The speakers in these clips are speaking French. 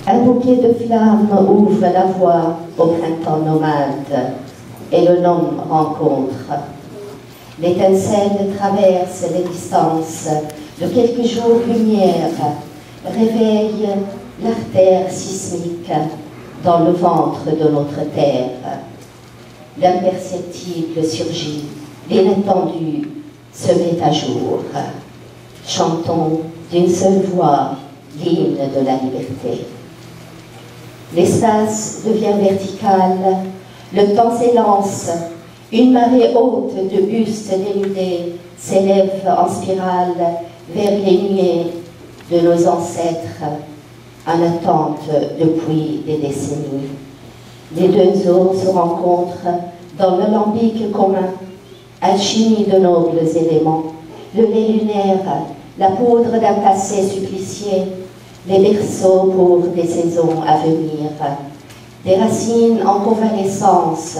Un bouquet de flammes ouvre la voie au printemps nomade et le nom rencontre. L'étincelle traverse les distances de quelques jours-lumière, réveille l'artère sismique dans le ventre de notre terre. L'imperceptible surgit, l'inattendu se met à jour. Chantons d'une seule voix l'hymne de la liberté. L'espace devient vertical, le temps s'élance, une marée haute de bustes dénudés s'élève en spirale vers les nuées de nos ancêtres, en attente depuis des décennies. Les deux eaux se rencontrent dans l'alambic commun, alchimie de nobles éléments, le lait lunaire, la poudre d'un passé supplicié, les berceaux pour des saisons à venir, des racines en convalescence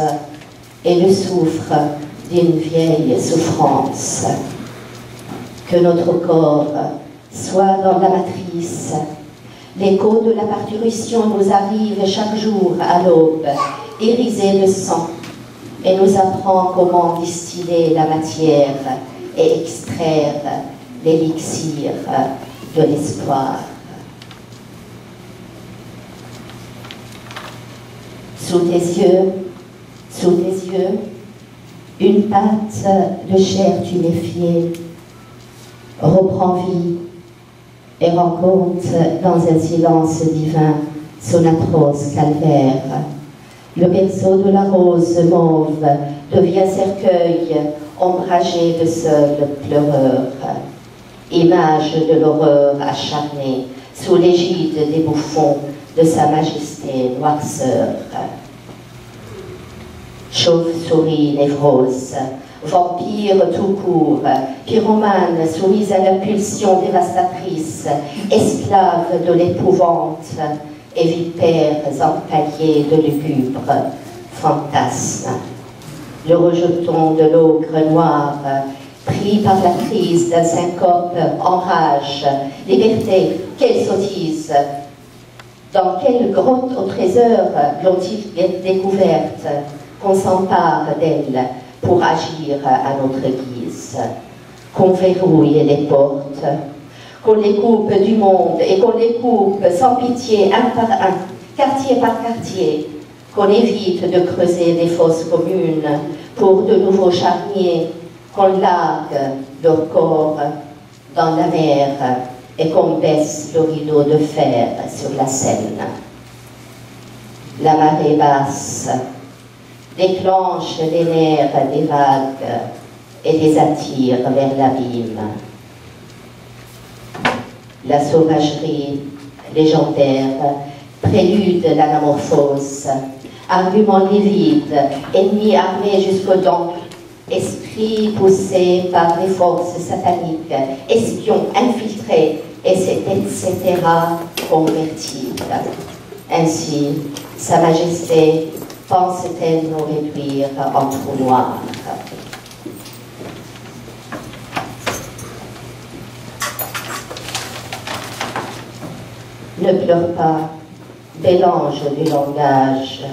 et le soufre d'une vieille souffrance. Que notre corps soit dans la matrice. L'écho de la parturition nous arrive chaque jour à l'aube, irisé de sang, et nous apprend comment distiller la matière et extraire l'élixir de l'espoir. Sous tes yeux, une pâte de chair tuméfiée reprend vie et rencontre dans un silence divin son atroce calvaire. Le berceau de la rose mauve devient cercueil ombragé de seuls pleureurs, image de l'horreur acharnée sous l'égide des bouffons de sa majesté noirceur. Chauve-souris névrose, vampire tout court, pyromane soumise à l'impulsion dévastatrice, esclave de l'épouvante et vipères empaillées de lugubres fantasmes. Le rejeton de l'ogre noir, pris par la crise d'un syncope en rage. Liberté, quelle sottise! Dans quelle grotte au trésor l'ont-ils découverte, qu'on s'empare d'elle pour agir à notre guise, qu'on verrouille les portes, qu'on les coupe du monde et qu'on les coupe sans pitié un par un, quartier par quartier, qu'on évite de creuser des fosses communes pour de nouveaux charniers, qu'on largue leur corps dans la mer et qu'on baisse le rideau de fer sur la Seine. La marée basse déclenche les nerfs des vagues et les attire vers l'abîme. La sauvagerie légendaire prélude l'anamorphose, argument livide, ennemi armé jusqu'aux dents, esprit poussé par les forces sataniques, espion infiltré, etc. convertible. Ainsi, Sa Majesté pense-t-elle nous réduire en trou noir? Ne pleure pas, bel ange du langage,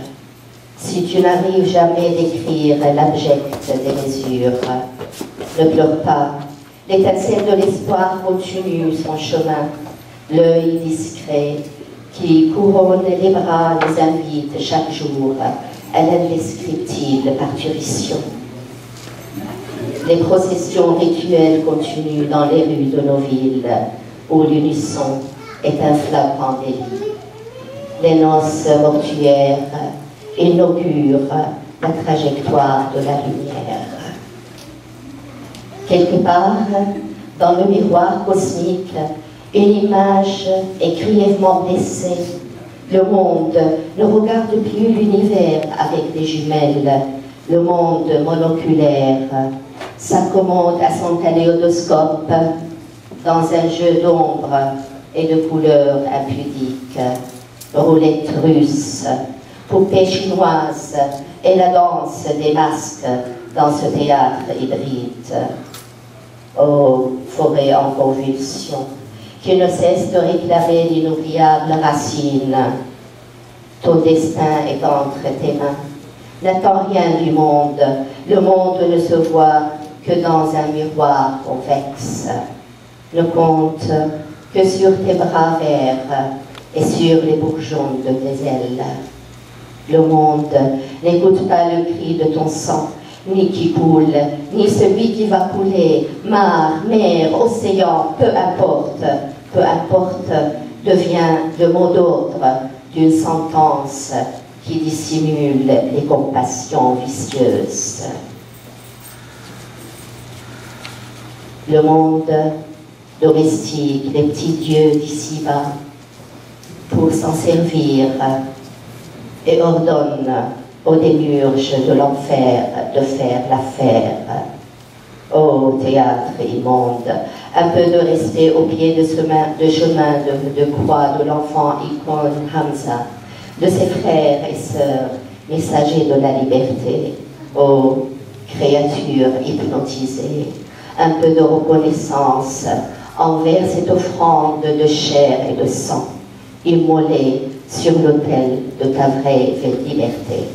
si tu n'arrives jamais d'écrire l'abjecte des mesures. Ne pleure pas, l'étincelle de l'espoir continue son chemin, l'œil discret qui couronne les bras les invite chaque jour à l'indescriptible parturition. Les processions rituelles continuent dans les rues de nos villes, où l'unisson est un flagrant délit. Les noces mortuaires inaugurent la trajectoire de la lumière. Quelque part, dans le miroir cosmique, une image est grièvement blessée. Le monde ne regarde plus l'univers avec des jumelles. Le monde monoculaire s'accommode à son kaléidoscope dans un jeu d'ombre et de couleurs impudiques. Roulette russe, poupée chinoise et la danse des masques dans ce théâtre hybride. Oh, forêt en convulsion, qui ne cesse de réclamer d'inoubliables racines. Ton destin est entre tes mains. N'attends rien du monde. Le monde ne se voit que dans un miroir convexe. Ne compte que sur tes bras verts et sur les bourgeons de tes ailes. Le monde n'écoute pas le cri de ton sang, ni qui coule, ni celui qui va couler. Mare, mer, océan, peu importe, devient le mot d'ordre d'une sentence qui dissimule les compassions vicieuses. Le monde domestique, les petits dieux d'ici-bas, pour s'en servir, et ordonne aux démiurges de l'enfer de faire l'affaire. Ô théâtre immonde, un peu de respect au pied de chemin de croix de l'enfant icône Hamza, de ses frères et sœurs, messagers de la liberté. Ô créature hypnotisée, un peu de reconnaissance envers cette offrande de chair et de sang, immolée sur l'autel de ta vraie liberté.